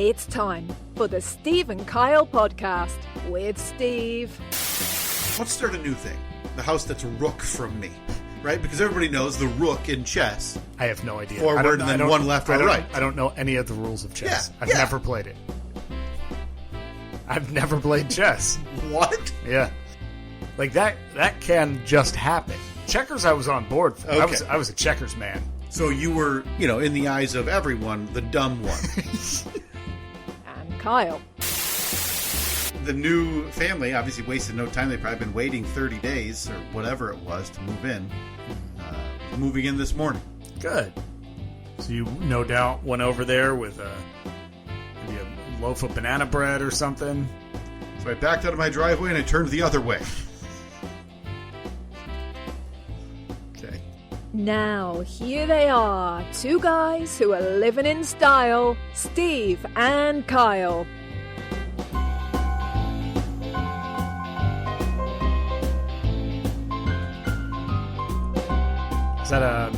It's time for the Steve and Kyle podcast with Steve. Let's start a new thing. The house that's rook from me, right? Because everybody knows the rook in chess. I have no idea. Forward and then one left or right. I don't know any of the rules of chess. Yeah, I've never played it. I've never played chess. What? Yeah. Like that can just happen. Checkers I was on board for. Okay. I was a checkers man. So you were, in the eyes of everyone, the dumb one. And Kyle. The new family obviously wasted no time. They've probably been waiting 30 days or whatever it was to move in. Moving in this morning. Good. So you no doubt went over there with maybe a loaf of banana bread or something. So I backed out of my driveway and I turned the other way. Okay. Now, here they are, two guys who are living in style, Steve and Kyle. Is that a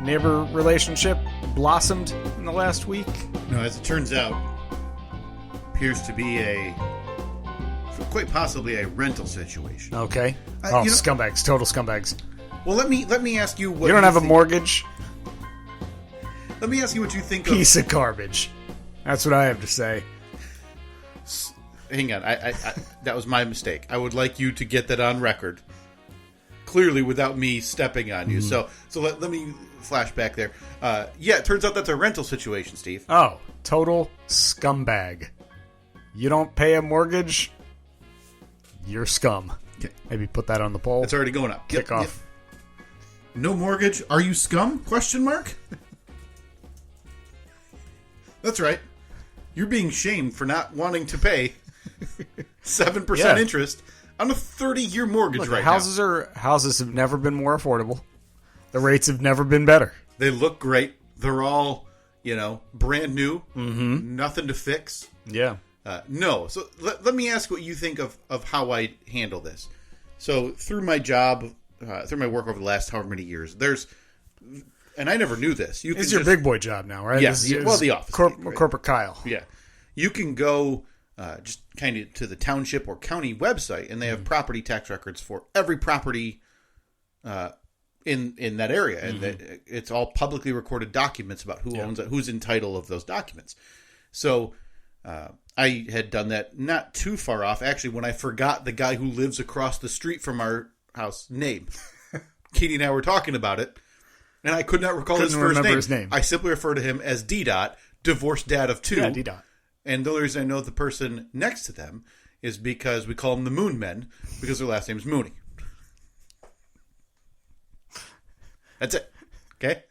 neighbor relationship blossomed in the last week? No, as it turns out, appears to be quite possibly a rental situation. Okay. You know- Scumbags, total scumbags. Well, let me ask you what You don't have a think. mortgage? Let me ask you what you think of. Piece of garbage. That's what I have to say. Hang on, I that was my mistake. I would like you to get that on record, clearly without me stepping on you. So let me flash back there. It turns out that's a rental situation, Steve. Oh, total scumbag. You don't pay a mortgage, you're scum. Okay. Maybe put that on the poll. It's already going up. Kick Yep, off. yep. No mortgage. Are you scum? Question mark. That's right. You're being shamed for not wanting to pay 7% interest on a 30-year mortgage. Look, right houses have never been more affordable. The rates have never been better. They look great. They're all, brand new. Mm-hmm. Nothing to fix. Yeah. No. So let me ask what you think of how I handle this. So through my job, through my work over the last however many years, and I never knew this. It's your big boy job now, right? Yes. This is The office. Gig, right? Corporate Kyle. Yeah. You can go just kind of to the township or county website, and they have property tax records for every property in that area. And it's all publicly recorded documents about who owns it, who's in title of those documents. So I had done that not too far off, actually, when I forgot the guy who lives across the street from our house name. Katie and I were talking about it, and I could not recall his name. I simply refer to him as D-Dot, divorced dad of 2. Yeah, D-Dot. And the only reason I know the person next to them is because we call them the Moon Men, because their last name is Mooney. That's it. Okay?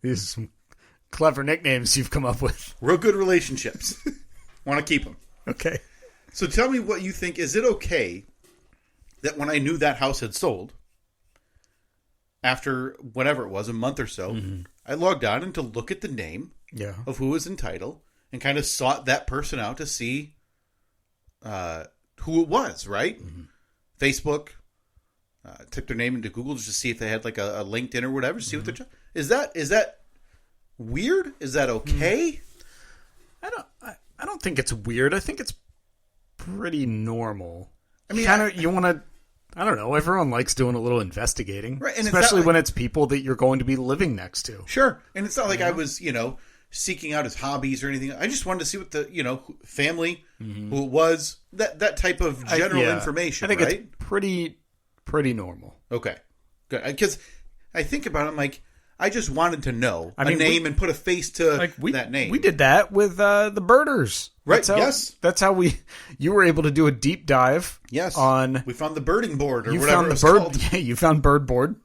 These are some clever nicknames you've come up with. Real good relationships. Want to keep them. Okay. So tell me what you think. Is it okay that when I knew that house had sold, after whatever it was, a month or so, I logged on and to look at the name of who was in title and kind of sought that person out to see who it was, right? Mm-hmm. Facebook, typed their name into Google just to see if they had like a LinkedIn or whatever, see what they're is that weird? Is that okay? I don't think it's weird. I think it's pretty normal. I mean, you want to. I don't know. Everyone likes doing a little investigating, right? And especially when it's people that you're going to be living next to. Sure, and it's not like I was, seeking out his hobbies or anything. I just wanted to see what the, family, who it was, that type of general information. I think right? it's pretty normal. Okay, good. Because I think about it, I'm like, I just wanted to know a name and put a face to that name. We did that with the birders. Right, yes. That's how you were able to do a deep dive. Yes. We found the birding board or you whatever found it's called. Yeah, you found bird board.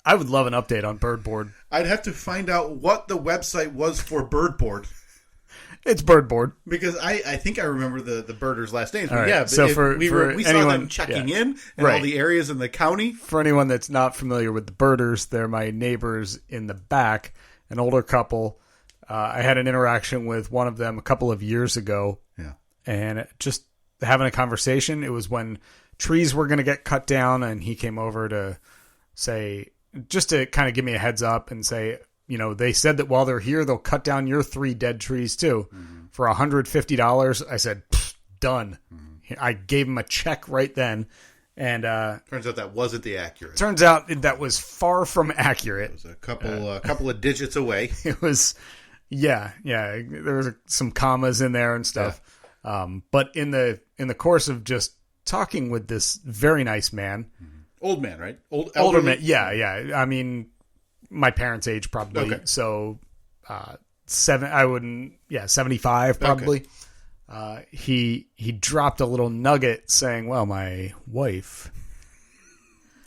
I would love an update on bird board. I'd have to find out what the website was for bird board. It's bird board. Because I think I remember the birders' last names. All right. Yeah, so we saw them checking in all the areas in the county. For anyone that's not familiar with the birders, they're my neighbors in the back, an older couple. I had an interaction with one of them a couple of years ago. Yeah. And just having a conversation. It was when trees were going to get cut down, and he came over to say, just to kind of give me a heads up and say, they said that while they're here, they'll cut down your 3 dead trees too for $150. I said, done. I gave him a check right then. And turns out that wasn't the accurate. Turns out that was far from accurate. It was a couple of digits away. It was, yeah. There was some commas in there and stuff. Yeah. But in the course of just talking with this very nice man, old man, right? Older man. Yeah. I mean, my parents' age probably. Okay. So, 75 probably. Okay. He dropped a little nugget saying, well, my wife.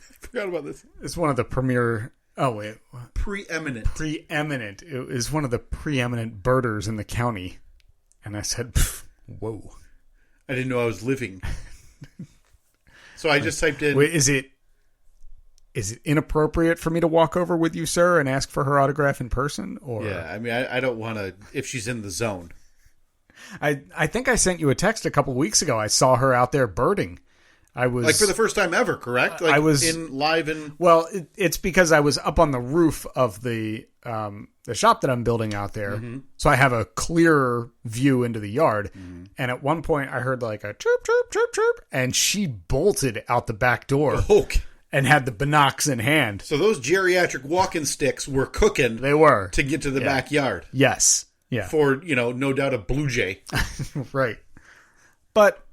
I forgot about this. It's one of the premier. Oh, wait. Preeminent. It is one of the preeminent birders in the county. And I said, whoa. I didn't know I was living. So I just typed in. Wait, is it inappropriate for me to walk over with you, sir, and ask for her autograph in person? Or yeah, I mean, I don't want to, if she's in the zone. I think I sent you a text a couple weeks ago. I saw her out there birding. I was like for the first time ever, correct? Like I was live in. Well, it's because I was up on the roof of the shop that I'm building out there, so I have a clearer view into the yard. And at one point, I heard like a chirp, chirp, chirp, chirp, and she bolted out the back door. Okay. And had the binocs in hand. So those geriatric walking sticks were cooking. They were to get to the backyard. Yes. Yeah. For, no doubt a blue jay. Right. But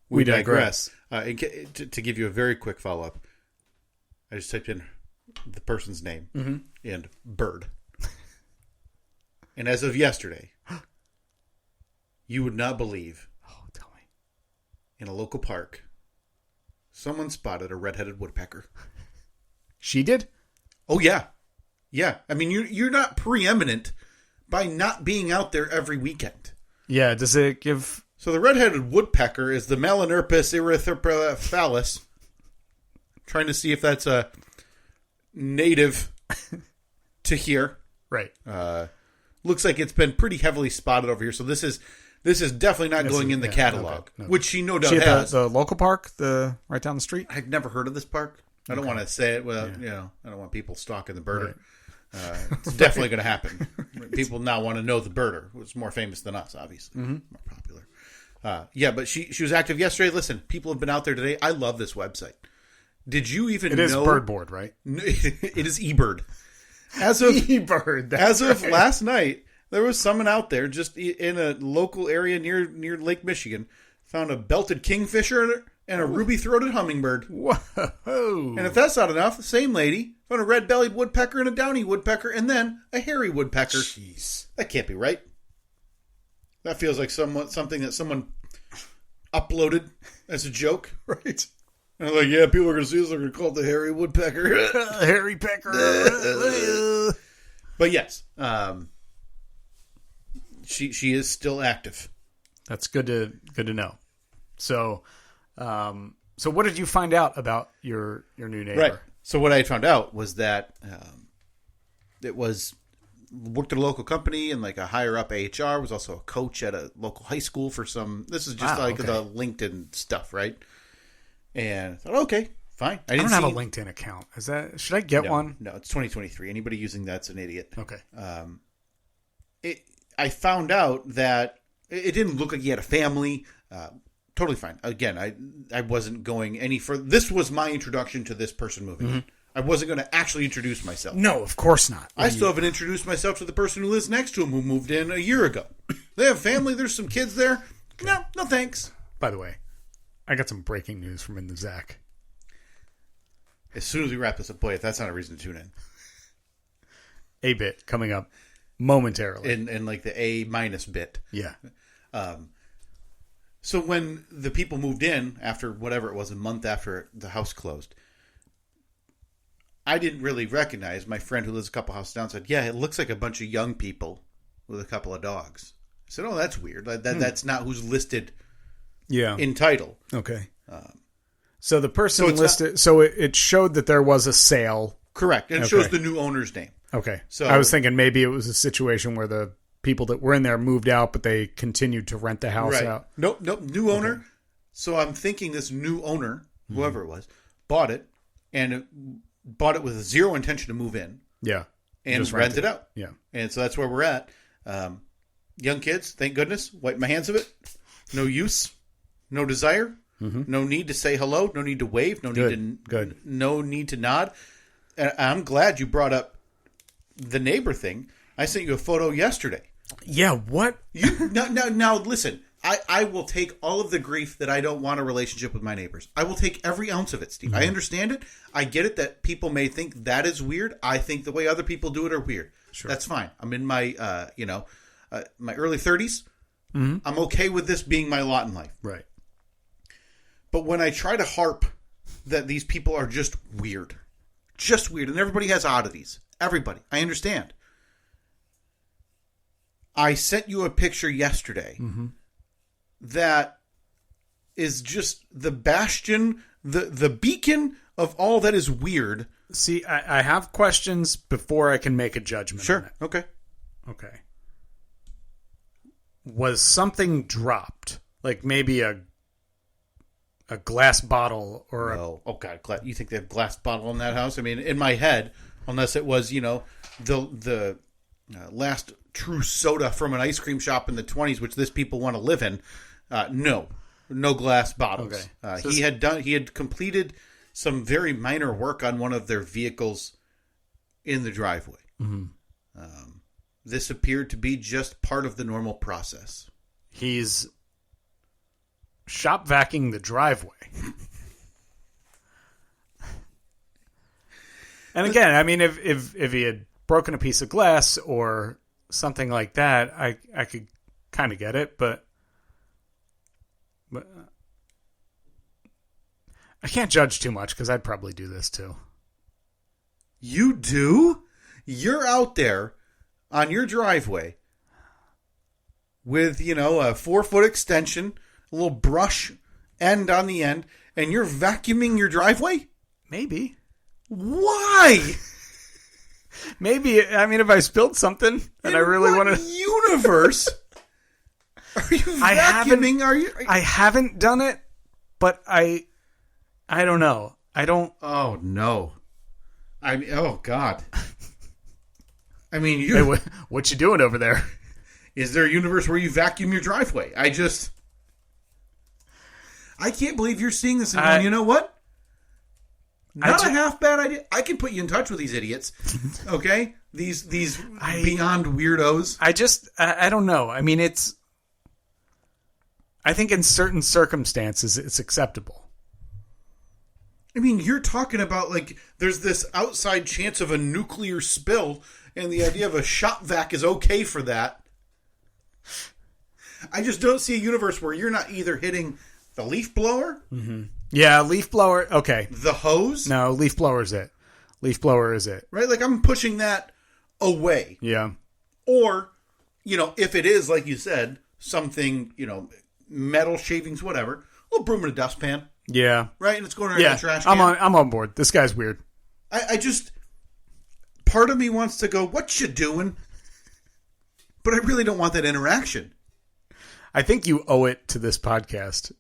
we digress. To give you a very quick follow-up, I just typed in the person's name and bird. And as of yesterday, you would not believe. Oh, tell me. In a local park, someone spotted a red-headed woodpecker. She did? Oh, yeah. Yeah. I mean, you're not preeminent by not being out there every weekend. Yeah, does it give... So the red-headed woodpecker is the Melanurpus erythrophalis. Trying to see if that's a native to here. Right. Looks like it's been pretty heavily spotted over here. So this is definitely not going in the catalog, no. Which she no doubt has. The local park, right down the street? I've never heard of this park. I don't want to say it without, I don't want people stalking the birder. Right. It's definitely going to happen. People now want to know the birder, who's more famous than us, obviously. More popular. But she was active yesterday. Listen, people have been out there today. I love this website. Did you even know? It is Birdboard, right? It is eBird. As of eBird. As of last night, there was someone out there just in a local area near Lake Michigan, found a belted kingfisher and a ruby-throated hummingbird. Whoa. And if that's not enough, the same lady found a red-bellied woodpecker and a downy woodpecker, and then a hairy woodpecker. Jeez. That can't be right. That feels like something that someone uploaded as a joke. Right. And I'm like, yeah, people are going to see this. They're going to call it the hairy woodpecker. Hairy pecker. But yes, she is still active. That's good to know. So what did you find out about your new neighbor? Right. So what I had found out was that it was worked at a local company and like a higher up HR, was also a coach at a local high school for some. This is just the LinkedIn stuff, right? And I thought, okay, fine. I don't have a LinkedIn account. Should I get one? No, it's 2023. Anybody using that's an idiot. Okay. I found out that it didn't look like he had a family. Totally fine. Again, I wasn't going any further. This was my introduction to this person moving in. I wasn't going to actually introduce myself. No, of course not. I still haven't introduced myself to the person who lives next to him who moved in a year ago. They have family. There's some kids there. No thanks. By the way, I got some breaking news from In the Zach. As soon as we wrap this up, boy, if that's not a reason to tune in. A bit coming up momentarily. In like the A- bit. Yeah. So when the people moved in after whatever it was, a month after the house closed, I didn't really recognize my friend who lives a couple houses down. Said, "Yeah, it looks like a bunch of young people with a couple of dogs." I said, "Oh, that's weird. That's not who's listed." In title. Okay. So the person listed. So it showed that there was a sale. Correct, and it shows the new owner's name. Okay. So I was thinking maybe it was a situation where the people that were in there moved out, but they continued to rent the house out. Nope. New owner. Okay. So I'm thinking this new owner, whoever it was, bought it, and bought it with zero intention to move in. Yeah. and Just rent it out. Yeah. And so that's where we're at. Young kids, thank goodness, wipe my hands of it. No use, no desire, no need to say hello, no need to wave, no need to nod. And I'm glad you brought up the neighbor thing. I sent you a photo yesterday. Yeah, what? Now listen. I will take all of the grief that I don't want a relationship with my neighbors. I will take every ounce of it, Steve. I understand it. I get it that people may think that is weird. I think the way other people do it are weird. Sure. That's fine. I'm in my, my early 30s. I'm okay with this being my lot in life. Right. But when I try to harp that these people are just weird, and everybody has oddities. Everybody. I understand. I sent you a picture yesterday that is just the bastion, the beacon of all that is weird. See, I have questions before I can make a judgment. Sure. On it. Okay. Was something dropped? Like maybe a glass bottle or no. Oh God, you think they have glass bottle in that house? I mean, in my head, unless it was, the last true soda from an ice cream shop in the 1920s, which this people want to live in. No glass bottles. Okay. He had completed some very minor work on one of their vehicles in the driveway. This appeared to be just part of the normal process. He's shop vacuuming the driveway. And again, I mean, if he had broken a piece of glass or something like that, I could kind of get it, but I can't judge too much because I'd probably do this too. You do? You're out there on your driveway with, a 4-foot extension, a little brush end on the end, and you're vacuuming your driveway? Maybe. Why? Maybe, I mean, if I spilled something and I really want to... universe are you vacuuming? I haven't done it, but I don't know. I don't... Oh, no. Oh, God. I mean, Hey, what you doing over there? Is there a universe where you vacuum your driveway? I can't believe you're seeing this and going, you know what? Not a half bad idea. I can put you in touch with these idiots. Okay? These beyond weirdos. I don't know. I mean, I think in certain circumstances it's acceptable. I mean, you're talking about, like, there's this outside chance of a nuclear spill, and the idea of a shop vac is okay for that. I just don't see a universe where you're not either hitting the leaf blower. Mm-hmm. Yeah, leaf blower. Okay. The hose. No, leaf blower is it. Leaf blower is it. Right? Like, I'm pushing that away. Yeah. Or, if it is, like you said, something, metal shavings, whatever, a little broom and a dustpan. Yeah. Right? And it's going around the trash can. I'm on board. This guy's weird. I just... Part of me wants to go, what you doing? But I really don't want that interaction. I think you owe it to this podcast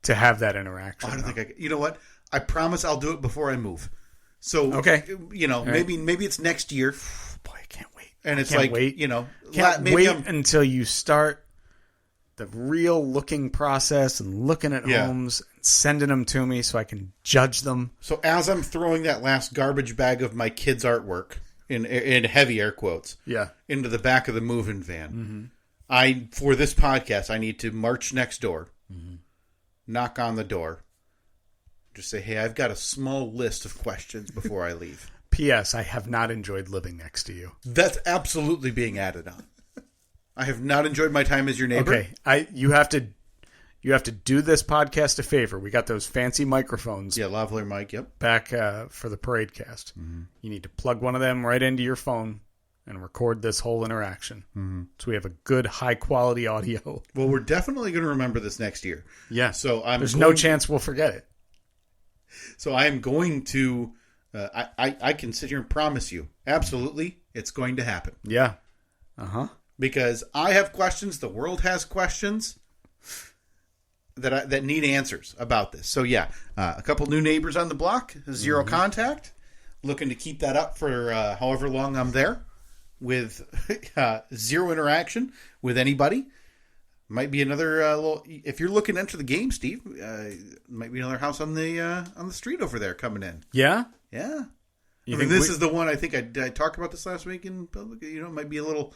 to have that interaction. I don't think you know what? I promise I'll do it before I move. So, okay. Maybe it's next year. Boy, I can't wait. And it's can't wait until you start the real looking process and looking at homes and sending them to me so I can judge them. So as I'm throwing that last garbage bag of my kids' artwork in heavy air quotes into the back of the moving van, for this podcast, I need to march next door, knock on the door, just say, hey, I've got a small list of questions before I leave. P.S. I have not enjoyed living next to you. That's absolutely being added on. I have not enjoyed my time as your neighbor. Okay, you have to do this podcast a favor. We got those fancy microphones. Yeah, lavalier mic. Yep. Back for the parade cast. You need to plug one of them right into your phone and record this whole interaction, so we have a good high quality audio. Well, we're definitely going to remember this next year. Yeah. So there's no chance we'll forget it. So I am going to. I can sit here and promise you, absolutely, it's going to happen. Yeah. Because I have questions, the world has questions that need answers about this. So yeah, a couple new neighbors on the block, zero contact. looking to keep that up for however long I'm there with zero interaction with anybody. Might be another little. If you're looking to enter the game, Steve, might be another house on the street over there coming in. Yeah, yeah. This is the one I think I talked about this last week in public. Might be able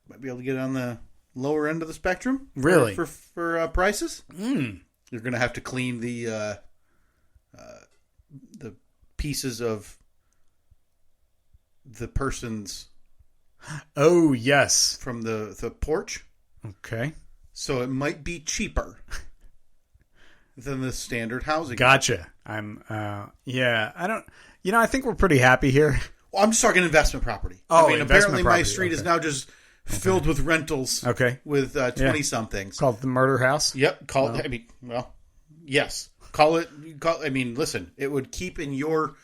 to get on the lower end of the spectrum. Really, for prices. You're going to have to clean the pieces of the person's. Oh yes, from the porch. Okay. So it might be cheaper than the standard housing. Gotcha. I don't. I think we're pretty happy here. Well, I'm just talking investment property. Oh, apparently my street is now just filled with rentals. Okay. With 20-somethings. Called the murder house? Yep. Yes. Call it. Listen, it would keep in your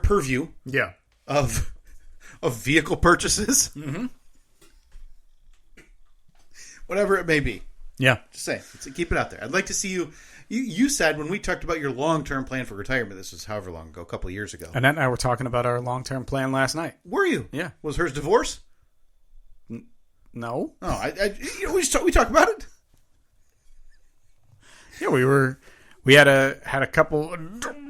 purview. Yeah. Of vehicle purchases. Mm-hmm. Whatever it may be. Yeah. Just saying. Keep it out there. I'd like to see you. You said when we talked about your long-term plan for retirement, this was however long ago, a couple of years ago. Annette and I were talking about our long-term plan last night. Were you? Yeah. Was hers divorce? No. Oh, we talked about it. Yeah, we had a couple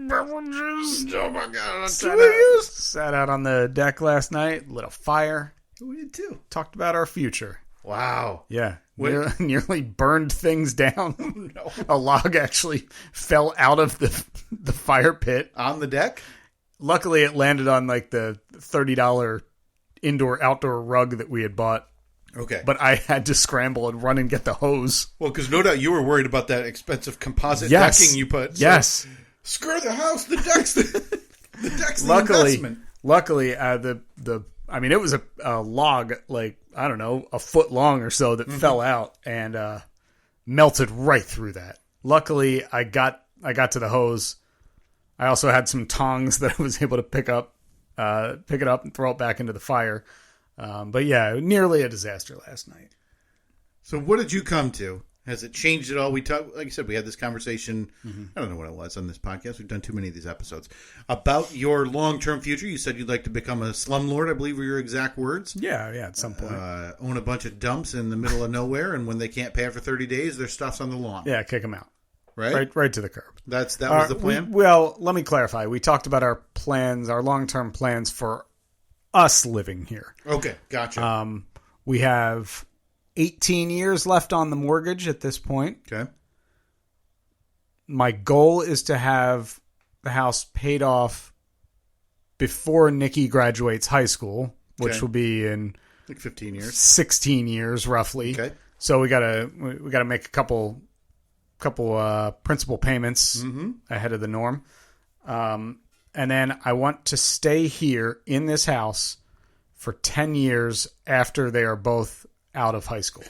beverages. Oh my God! Sat out on the deck last night, lit a fire. We did too. Talked about our future. Wow. Yeah. Nearly burned things down. Oh, no. A log actually fell out of the fire pit. On the deck? Luckily, it landed on like the $30 indoor-outdoor rug that we had bought. Okay. But I had to scramble and run and get the hose. Well, because no doubt you were worried about that expensive composite decking you put. So yes. Screw the house. The deck's the investment. Luckily, it was a log, like, I don't know, a foot long or so that fell out and melted right through that. Luckily, I got to the hose. I also had some tongs that I was able to pick it up and throw it back into the fire. But yeah, nearly a disaster last night. So what did you come to? Has it changed at all? Like I said, we had this conversation. I don't know what it was on this podcast. We've done too many of these episodes about your long-term future. You said you'd like to become a slumlord, I believe were your exact words. Yeah, at some point. Own a bunch of dumps in the middle of nowhere, and when they can't pay for 30 days, their stuff's on the lawn. Yeah, kick them out. Right to the curb. That was the plan? Well, let me clarify. We talked about our plans, our long-term plans for us living here. Okay, gotcha. We have 18 years left on the mortgage at this point. Okay. My goal is to have the house paid off before Nikki graduates high school, which will be in like 15 years, 16 years roughly. Okay. So we gotta make a couple principal payments ahead of the norm, and then I want to stay here in this house for 10 years after they are both out of high school.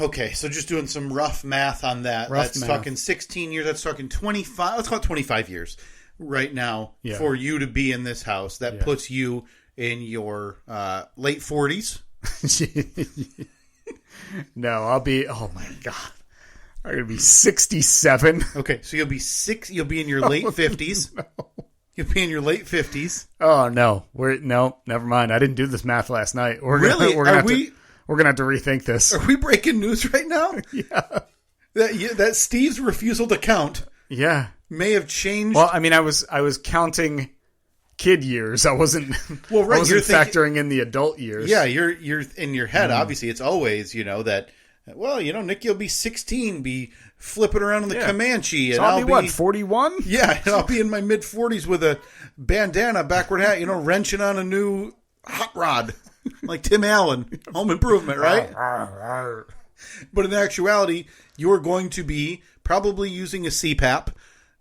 Okay, so just doing some rough math on that. That's talking 16 years. That's talking 25. Let's call it 25 years right now for you to be in this house. That puts you in your late 40s. No, I'll be. Oh my God, I'm gonna be 67. Okay, so you'll be in your late 50s. No. You'll be in your late 50s. Oh no, never mind. I didn't do this math last night. We're gonna have to rethink this. Are we breaking news right now? Yeah. That Steve's refusal to count. Yeah. May have changed. Well, I mean, I was counting kid years. I wasn't. Well, right. You're factoring in the adult years. Yeah, you're in your head. Obviously, it's always that. Well, Nicky will be 16, be flipping around on the Comanche, and so I'll be 41? Yeah, and I'll be in my mid 40s with a bandana, backward hat, wrenching on a new hot rod. Like Tim Allen, Home Improvement, right? But in actuality, you're going to be probably using a CPAP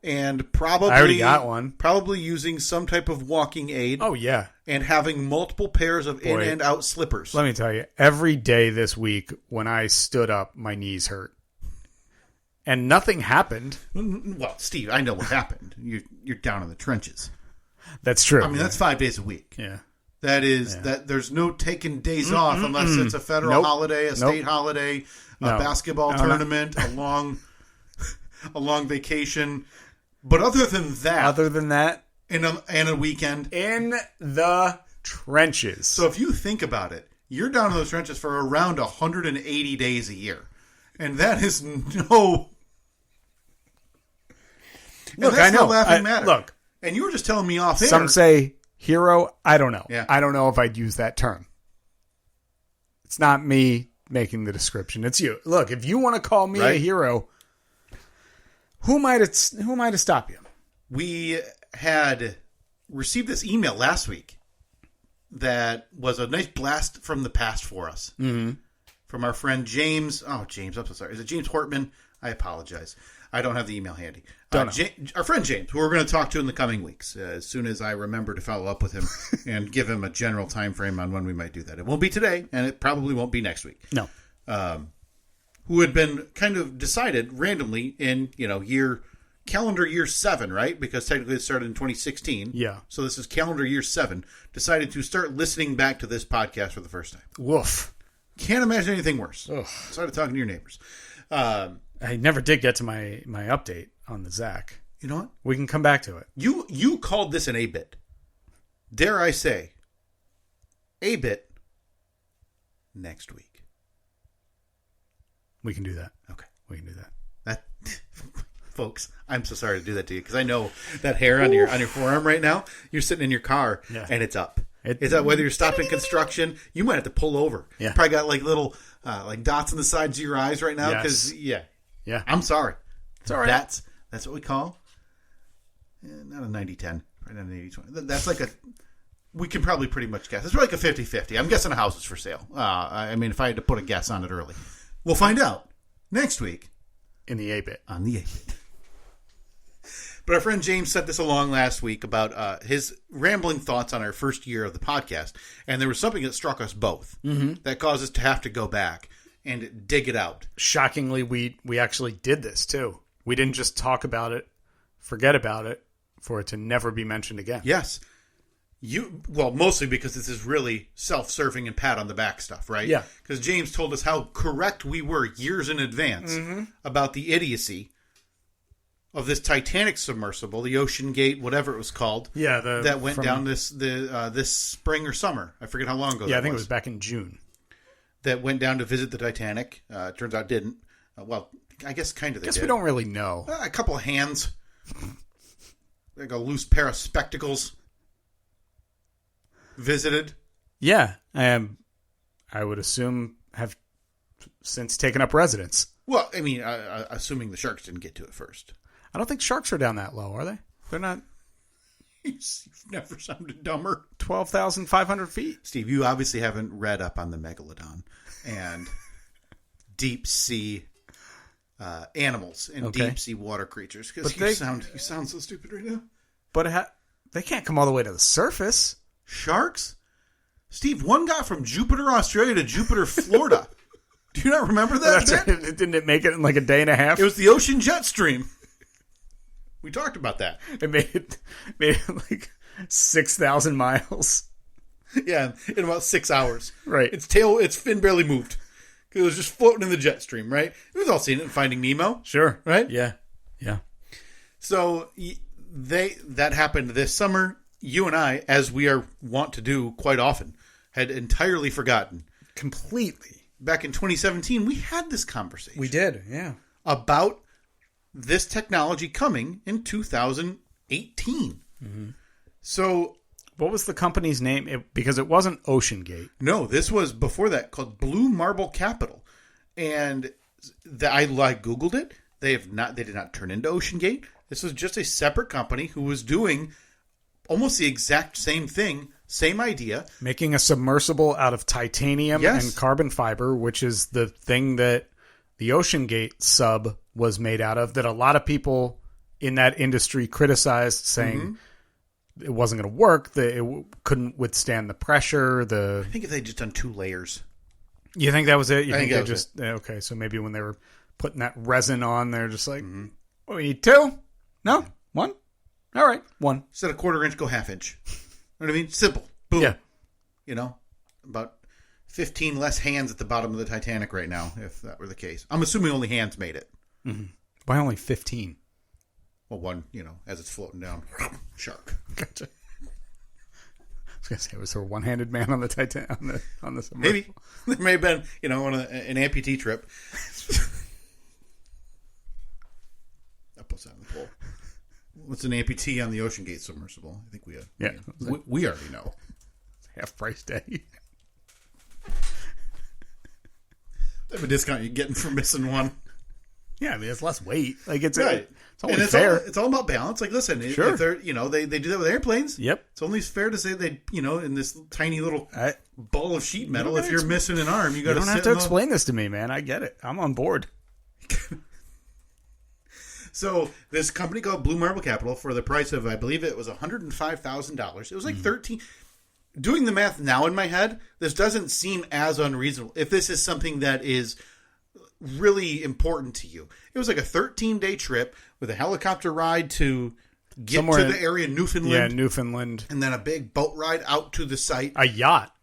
and probably... I already got one. Probably using some type of walking aid. Oh, yeah. And having multiple pairs of in and out slippers. Let me tell you, every day this week when I stood up, my knees hurt. And nothing happened. Well, Steve, I know what happened. You're down in the trenches. That's true. I mean, that's 5 days a week. Yeah. That is that. There's no taking days off unless it's a federal holiday, a state holiday, a basketball tournament, a long vacation. But other than that, and a weekend. In the trenches. So if you think about it, you're down in those trenches for around 180 days a year. And that is no... Look, I know. No laughing matter. Look. And you were just telling me off air. Some say hero. I don't know. Yeah. I don't know if I'd use that term. It's not me making the description. It's you. Look, if you want to call me a hero, who am I to stop you? We had received this email last week that was a nice blast from the past for us. Mm-hmm. From our friend James. Oh, James, I'm so sorry. Is it James Hortman? I apologize. I don't have the email handy. Our friend James, who we're going to talk to in the coming weeks, as soon as I remember to follow up with him and give him a general time frame on when we might do that. It won't be today, and it probably won't be next week. No. Who had been kind of decided randomly in, calendar year 7, right? Because technically it started in 2016. Yeah. So this is calendar year 7. Decided to start listening back to this podcast for the first time. Woof. Can't imagine anything worse. Ugh. Started talking to your neighbors. I never did get to my update on the Zach. You know what? We can come back to it. You called this an A-bit. Dare I say, A-bit next week. We can do that. Okay. We can do that. Folks, I'm so sorry to do that to you because I know that hair on your forearm right now. You're sitting in your car and it's up. It's up. Whether you're stopping construction, you might have to pull over. Yeah. Probably got like little like dots on the sides of your eyes right now because yeah. I'm sorry. It's all right. That's what we call not a 90-10, right? Not an 80-20. That's like we can probably pretty much guess. It's like a 50-50. I'm guessing a house is for sale. I mean, if I had to put a guess on it early, we'll find out next week in the A-bit. On the A-bit. But our friend James sent this along last week about his rambling thoughts on our first year of the podcast. And there was something that struck us both that caused us to have to go back and dig it out. Shockingly, we actually did this too. We didn't just talk about it, forget about it, for it to never be mentioned again. Yes. Mostly because this is really self-serving and pat on the back stuff, right? Yeah. Because James told us how correct we were years in advance about the idiocy of this Titanic submersible, the Ocean Gate, whatever it was called. Yeah, that went down this spring or summer. I forget how long ago. Yeah, I think it was back in June. That went down to visit the Titanic. Turns out didn't. I guess kind of. We don't really know. A couple of hands, like a loose pair of spectacles. Visited. Yeah, I would assume have since taken up residence. Well, I mean, assuming the sharks didn't get to it first. I don't think sharks are down that low, are they? They're not. You've never sounded dumber. 12,500 feet. Steve, you obviously haven't read up on the MacLeod and deep sea animals and deep sea water creatures. Because you sound so stupid right now. But they can't come all the way to the surface. Sharks? Steve, one got from Jupiter, Australia to Jupiter, Florida. Do you not remember that? Didn't it make it in like a day and a half? It was the ocean jet stream. We talked about that. It made it like 6,000 miles. Yeah, in about 6 hours. Right. Its fin barely moved. It was just floating in the jet stream, right? We've all seen it in Finding Nemo. Sure. Right? Yeah. So that happened this summer. You and I, as we are wont to do quite often, had entirely forgotten. Completely. Back in 2017, we had this conversation. We did, yeah. About this technology coming in 2018. Mm-hmm. So... What was the company's name? Because it wasn't Ocean Gate. No, this was before that, called Blue Marble Capital. And I Googled it. They did not turn into Ocean Gate. This was just a separate company who was doing almost the exact same thing, same idea. Making a submersible out of titanium and carbon fiber, which is the thing that the Ocean Gate sub was made out of, that a lot of people in that industry criticized, saying it wasn't going to work, that it couldn't withstand the pressure. I think if they'd just done 2 layers. You think that was it? You think they just... Okay, so maybe when they were putting that resin on, they're just like, oh, we need 2? No? 1? All right, 1. Instead of 1/4 inch, go 1/2 inch. You know what I mean? Simple. Boom. Yeah. You know, about 15 less hands at the bottom of the Titanic right now, if that were the case. I'm assuming only hands made it. Mm-hmm. Why only 15? Well, one, as it's floating down, shark. Gotcha. I was gonna say, was there a one-handed man on the Titan on the submersible? Maybe there may have been, on an amputee trip. That puts that on the pole. What's an amputee on the Ocean Gate submersible? I think we already know. Half price day. Type of discount you're getting for missing one. Yeah, I mean it's less weight. Like it's right. It's only fair. It's all about balance. Like, listen, sure. If they're they do that with airplanes. Yep. It's only fair to say they in this tiny little ball of sheet metal. If you're missing an arm, you got to. You don't have to explain this to me, man. I get it. I'm on board. So this company called Blue Marble Capital, for the price of, I believe it was $105,000. It was like 13. Doing the math now in my head, this doesn't seem as unreasonable. If this is something that is really important to you, it was like a 13-day trip with a helicopter ride to get somewhere to the area, Newfoundland. Yeah, Newfoundland, and then a big boat ride out to the site. A yacht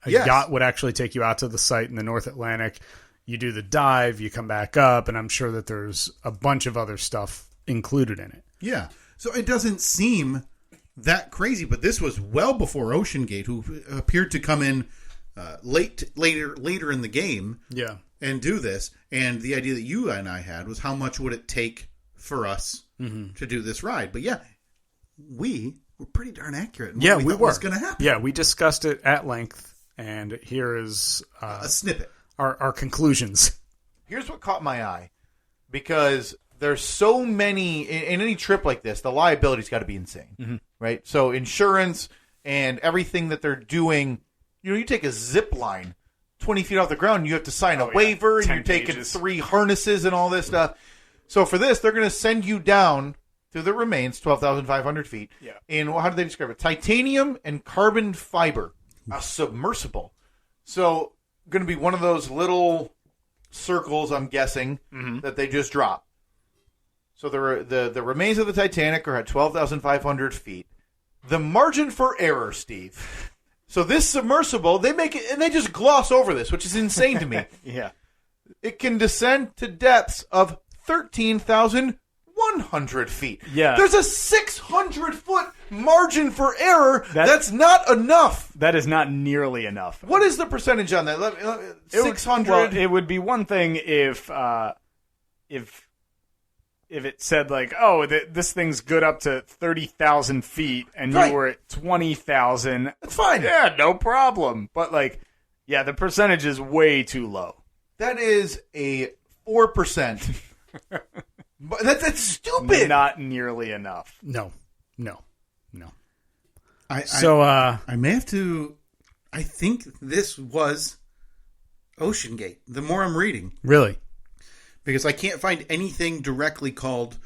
would actually take you out to the site in the North Atlantic. You do the dive, you come back up, and I'm sure that there's a bunch of other stuff included in it. Yeah. So it doesn't seem that crazy, but this was well before Ocean Gate, who appeared to come in later in the game. Yeah. And do this. And the idea that you and I had was how much would it take for us to do this ride? But yeah, we were pretty darn accurate. In what we were. Was going to happen. Yeah, we discussed it at length, and here is a snippet. Our conclusions. Here's what caught my eye, because there's so many in any trip like this. The liability's got to be insane, right? So insurance and everything that they're doing. You take a zip line 20 feet off the ground, you have to sign a waiver, and you're taking 3 harnesses and all this stuff. So for this, they're going to send you down through the remains, 12,500 feet. Yeah. In, how do they describe it? Titanium and carbon fiber, a submersible. So going to be one of those little circles, I'm guessing, that they just drop. So the remains of the Titanic are at 12,500 feet. The margin for error, Steve. So this submersible, they make it, and they just gloss over this, which is insane to me. Yeah. It can descend to depths of 13,100 feet. Yeah. There's a 600-foot margin for error. That's not enough. That is not nearly enough. What is the percentage on that? 600? It would be one thing if it said like, oh, this thing's good up to 30,000 feet, and you were at 20,000. That's fine. Yeah, no problem. But the percentage is way too low. That is a 4%. But that's stupid. Not nearly enough. No. I may have to. I think this was Ocean Gate. The more I'm reading, really. Because I can't find anything directly called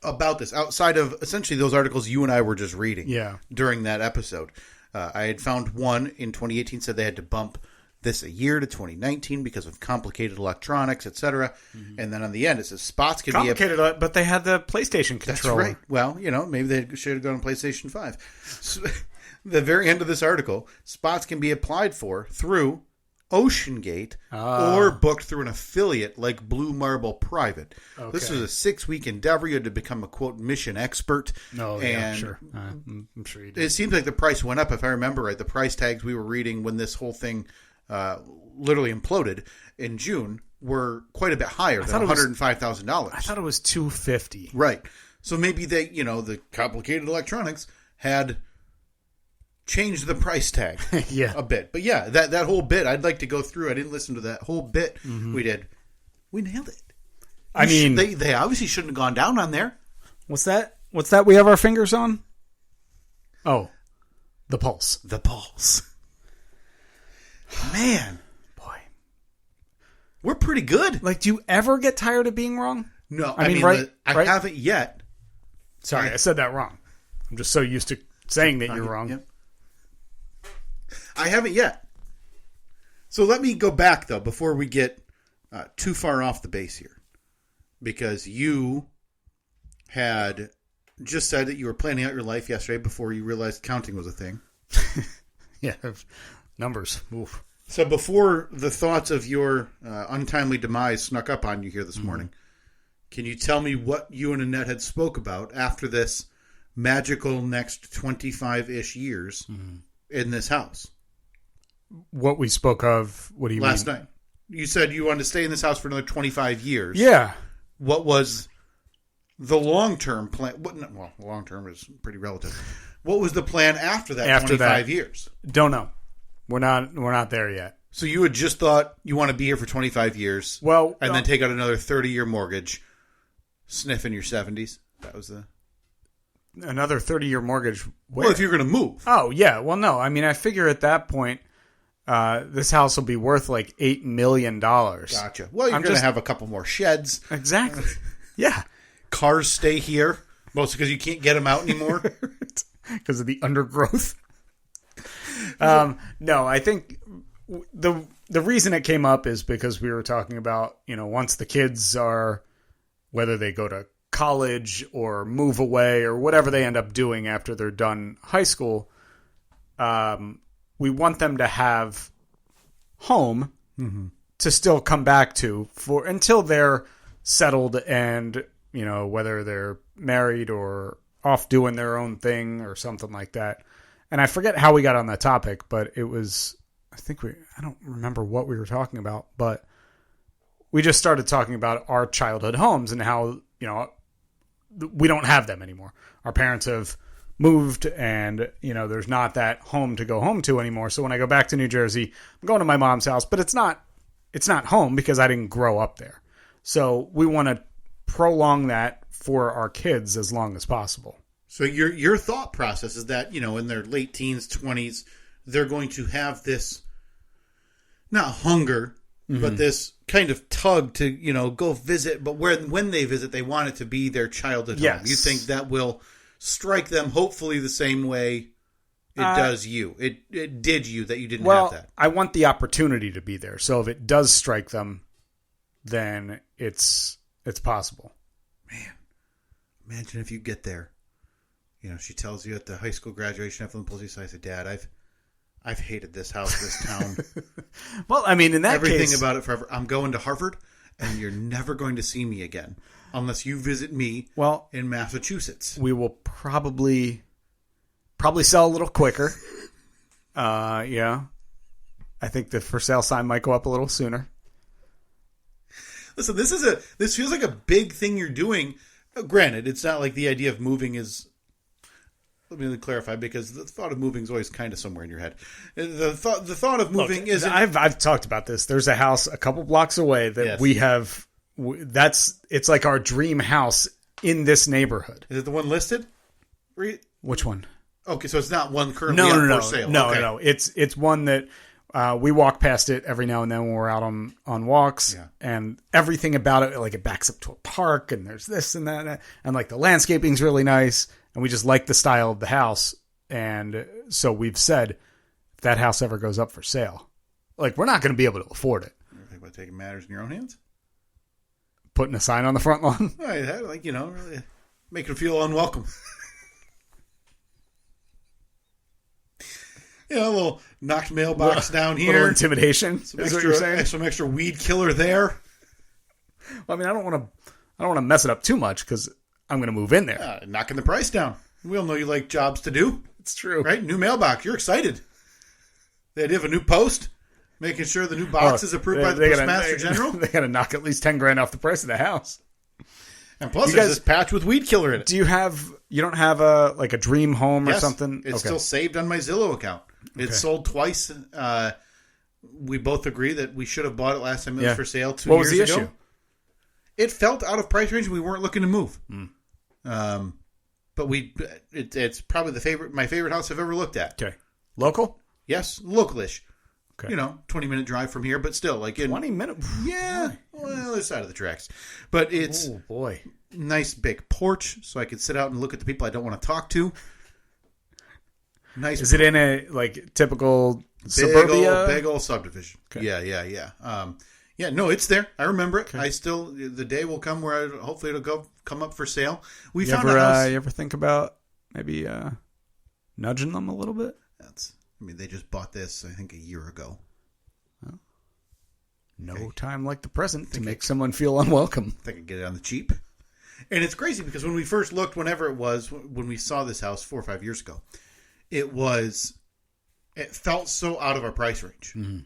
about this outside of essentially those articles you and I were just reading during that episode. I had found one in 2018 said they had to bump this a year to 2019 because of complicated electronics, etc. And then on the end it says spots can be complicated, but they had the PlayStation controller. That's right. Well, maybe they should have gone on PlayStation 5. So, the very end of this article, spots can be applied for through Ocean Gate or booked through an affiliate like Blue Marble Private. Okay. This was a 6-week endeavor. You had to become a quote mission expert. Sure. I'm sure you did. It seems like the price went up, if I remember right. The price tags we were reading when this whole thing literally imploded in June were quite a bit higher than $105,000. I thought it was $250,000. Right. So maybe they, the complicated electronics had changed the price tag a bit. But yeah, that whole bit, I'd like to go through. I didn't listen to that whole bit we did. We nailed it. They obviously shouldn't have gone down on there. What's that we have our fingers on? Oh, the pulse. The pulse. Man. Boy. We're pretty good. Do you ever get tired of being wrong? No, I mean, I haven't yet. Sorry, I said that wrong. I'm just so used to saying that you're wrong. Yep. I haven't yet. So let me go back, though, before we get too far off the base here. Because you had just said that you were planning out your life yesterday before you realized counting was a thing. Yeah, numbers. Oof. So before the thoughts of your untimely demise snuck up on you here this morning, Can you tell me what you and Annette had spoke about after this magical next 25-ish years in this house? What we spoke of, what do you mean? Last night. You said you wanted to stay in this house for another 25 years. Yeah. What was the long-term plan? Well, long-term is pretty relative. What was the plan after that 25 years? Don't know. We're not there yet. So you had just thought you want to be here for 25 years. Well, and then take out another 30-year mortgage, sniff in your 70s. That was another 30-year mortgage. Where? Well, if you're going to move. Oh, yeah. Well, no. I mean, I figure at that point, this house will be worth like $8 million. Gotcha. Well, you're going to have a couple more sheds. Exactly. Yeah. Cars stay here, mostly because you can't get them out anymore. Because of the undergrowth. No, I think the reason it came up is because we were talking about, once the kids are, whether they go to college or move away or whatever they end up doing after they're done high school, we want them to have home to still come back to for until they're settled and, whether they're married or off doing their own thing or something like that. And I forget how we got on that topic, but it was, I don't remember what we were talking about, but we just started talking about our childhood homes and how, we don't have them anymore. Our parents have moved and, there's not that home to go home to anymore. So when I go back to New Jersey, I'm going to my mom's house, but it's not home because I didn't grow up there. So we want to prolong that for our kids as long as possible. So your thought process is that, in their late teens, 20s, they're going to have this, not hunger, but this kind of tug to, go visit. But when they visit, they want it to be their childhood home. You think that will strike them hopefully the same way it does you. It did you that you didn't have that. I want the opportunity to be there. So if it does strike them, then it's possible. Man, imagine if you get there. She tells you at the high school graduation, Evelyn pulls you aside and says, Dad, I've hated this house, this town. Well, I mean, in that everything case, about it forever. I'm going to Harvard, and you're never going to see me again unless you visit me in Massachusetts. We will probably sell a little quicker. Yeah. I think the for sale sign might go up a little sooner. Listen, this feels like a big thing you're doing. Granted, it's not like the idea of moving is... Let me clarify, because the thought of moving is always kind of somewhere in your head. The thought of moving isn't... I've talked about this. There's a house a couple blocks away that we have... It's like our dream house in this neighborhood. Is it the one listed? Which one? Okay, so it's not one currently for sale. No. It's one that we walk past it every now and then when we're out on walks, and everything about it, like it backs up to a park, and there's this and that, and like the landscaping's really nice, and we just like the style of the house, and so we've said if that house ever goes up for sale, like we're not going to be able to afford it. You think about taking matters in your own hands? Putting a sign on the front lawn? Right, like, really make it feel unwelcome. A little knocked mailbox down here. A little intimidation is what you're saying? Some extra weed killer there. Well, I mean, I don't want to mess it up too much because I'm going to move in there. Knocking the price down. We all know you like jobs to do. It's true. Right? New mailbox. You're excited. The idea of a new post, making sure the new box is approved by the Postmaster General. They got to knock at least $10,000 off the price of the house. And plus, there's this patch with weed killer in it. You don't have a dream home or something? It's still saved on my Zillow account. It sold twice. We both agree that we should have bought it last time it was for sale 2 years ago. What was the issue? It felt out of price range and we weren't looking to move. But it's probably my favorite house I've ever looked at. Okay. Local? Yes, local-ish. Okay. 20-minute drive from here, but still, like 20 minutes? Yeah, other side of the tracks. But it's nice big porch, so I could sit out and look at the people I don't want to talk to. Nice. Is it in a typical suburbia? Big old subdivision. Okay. Yeah. No, it's there. I remember it. Okay. The day will come where hopefully it'll come up for sale. We found a house. You ever think about maybe nudging them a little bit? They just bought this, I think, a year ago. Oh. No time like the present to make someone feel unwelcome. I think I can get it on the cheap. And it's crazy because when we first looked, whenever it was, when we saw this house 4 or 5 years ago, it felt so out of our price range. Mm-hmm.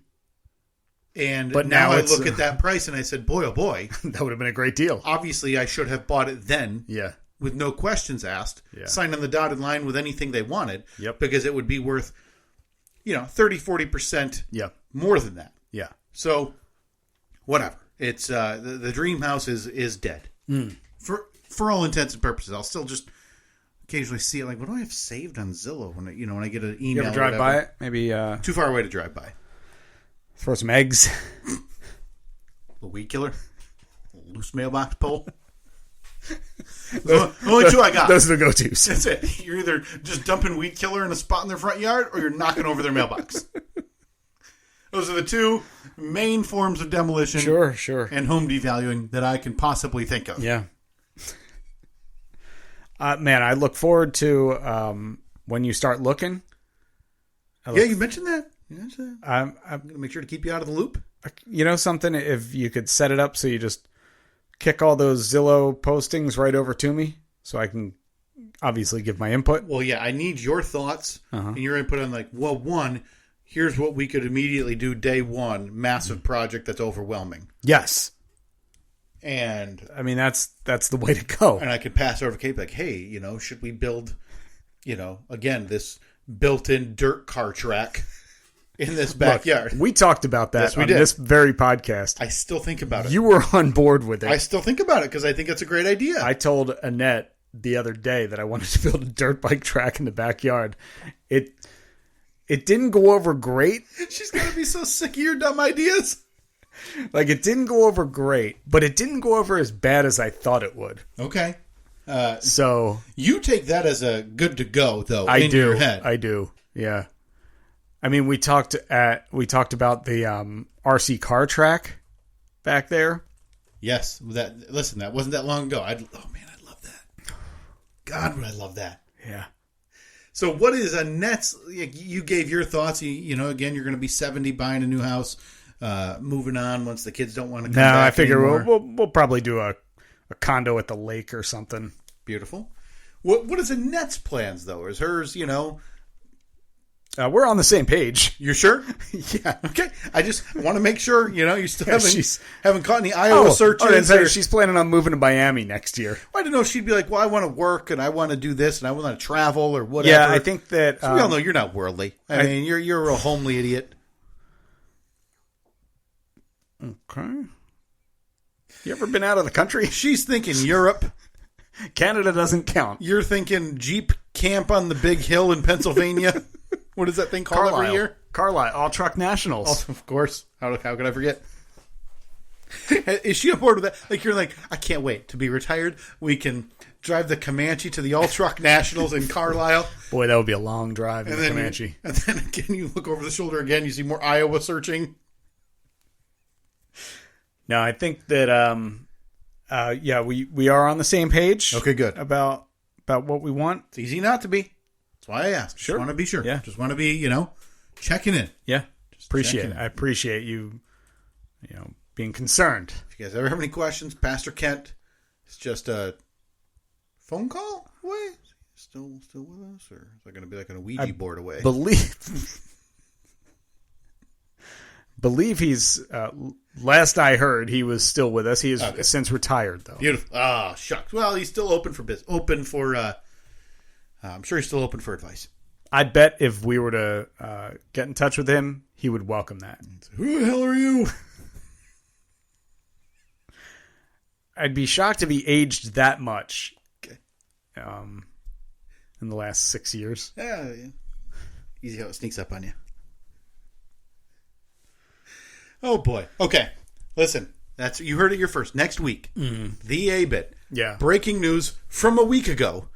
And but now I look at that price and I said, boy, oh boy. That would have been a great deal. Obviously, I should have bought it then. Yeah. With no questions asked. Yeah. Signed on the dotted line with anything they wanted. Yep. Because it would be worth, 30, 40% more than that. Yeah. So, whatever. It's the dream house is dead. Mm. For all intents and purposes. I'll still just occasionally see it. Like, what do I have saved on Zillow when I get an email? You ever drive by it? Maybe too far away to drive by. Throw some eggs. A weed killer. A loose mailbox pole. Only two I got. Those are the go-tos. That's it. You're either just dumping weed killer in a spot in their front yard, or you're knocking over their mailbox. Those are the two main forms of demolition. Sure. And home devaluing that I can possibly think of. Yeah. Man, I look forward to when you start looking. You mentioned that. I'm going to make sure to keep you out of the loop. You know something? If you could set it up so you just kick all those Zillow postings right over to me so I can obviously give my input. Well, yeah, I need your thoughts and your input on one, here's what we could immediately do day one, massive project that's overwhelming. Yes. And I mean, that's the way to go. And I could pass over to Kate like, hey, should we build, again, this built-in dirt car track in this backyard? Look, we talked about that on this very podcast. I still think about it. You were on board with it. I still think about it because I think it's a great idea. I told Annette the other day that I wanted to build a dirt bike track in the backyard. It didn't go over great. She's going to be so sick of your dumb ideas. Like, it didn't go over great, but it didn't go over as bad as I thought it would. Okay. So you take that as a good to go, though, in your head. I do, yeah. I mean, we talked about the RC car track back there. Yes. That wasn't that long ago. I'd love that. God, would I love that. Yeah. So what is Annette's, you gave your thoughts, again, you're going to be 70 buying a new house. Moving on once the kids don't want to come back. I figure anymore. we'll probably do a condo at the lake or something. Beautiful. What is Annette's plans though? Is hers, we're on the same page. You're sure? Yeah. Okay. I just want to make sure, you still haven't caught any Iowa searches. She's planning on moving to Miami next year. I didn't know if she'd be like, well, I want to work and I want to do this and I want to travel or whatever. Yeah, I think that we all know you're not worldly. I mean, you're a homely idiot. Okay. You ever been out of the country? She's thinking Europe. Canada doesn't count. You're thinking Jeep camp on the big hill in Pennsylvania. What is that thing called every year? Carlisle. All Truck Nationals. Oh, of course. How could I forget? Is she on board with that? Like, you're like, I can't wait to be retired. We can drive the Comanche to the All Truck Nationals in Carlisle. Boy, that would be a long drive in the Comanche. And then again, you look over the shoulder again, you see more Iowa searching. No, I think that we are on the same page. Okay, good. About what we want. It's easy not to be. That's why I asked. Sure. Just want to be sure. Yeah. Just want to be, checking in. Yeah. Just appreciate it. I appreciate you, being concerned. If you guys ever have any questions, Pastor Kent, it's just a phone call away. Still with us, or is that going to be like on a Ouija board away? Believe he's. Last I heard, he was still with us. He has since retired, though. Beautiful. Ah, shucks. Well, he's still open for business. I'm sure he's still open for advice. I bet if we were to get in touch with him, he would welcome that. Who the hell are you? I'd be shocked if he aged that much. Okay. In the last 6 years. Yeah. Easy how it sneaks up on you. Oh boy. Okay. Listen, you heard it here first. Next week, the A-Bit. Yeah. Breaking news from a week ago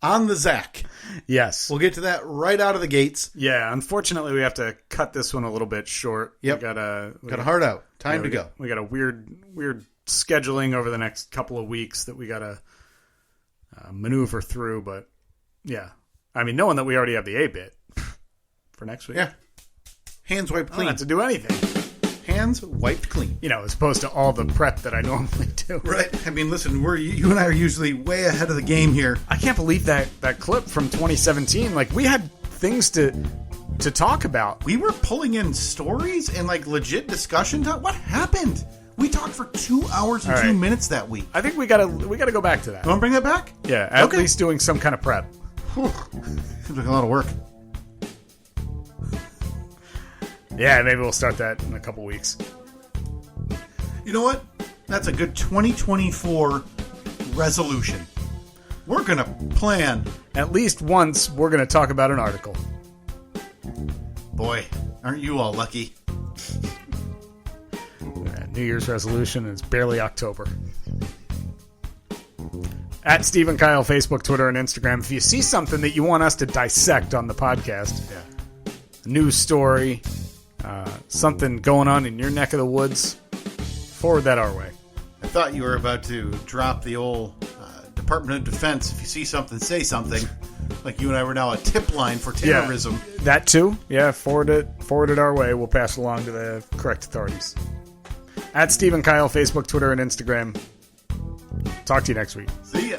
on the Zach. Yes. We'll get to that right out of the gates. Yeah. Unfortunately, we have to cut this one a little bit short. Yep. We got a heart out. Time to go. We got a weird scheduling over the next couple of weeks that we got to maneuver through. But yeah, I mean, knowing that we already have the A-Bit for next week. Yeah. Hands wiped I clean. don't have to do anything. hands wiped clean. As opposed to all the prep that I normally do. Right. I mean, listen, you and I are usually way ahead of the game here. I can't believe that clip from 2017. Like, we had things to talk about. We were pulling in stories and like legit discussion. What happened? We talked for 2 hours and 2 minutes that week. I think we gotta go back to that. You want to bring that back? Yeah, at least doing some kind of prep. Seems like a lot of work. Yeah, maybe we'll start that in a couple weeks. You know what? That's a good 2024 resolution. We're going to plan. At least once, we're going to talk about an article. Boy, aren't you all lucky? New Year's resolution, and it's barely October. At Steve and Kyle, Facebook, Twitter, and Instagram. If you see something that you want us to dissect on the podcast, a news story, something going on in your neck of the woods, forward that our way. I thought you were about to drop the old Department of Defense. If you see something, say something. Like you and I were now a tip line for terrorism. Yeah, that too. Yeah, forward it our way. We'll pass it along to the correct authorities. At Steve and Kyle, Facebook, Twitter, and Instagram. Talk to you next week. See ya.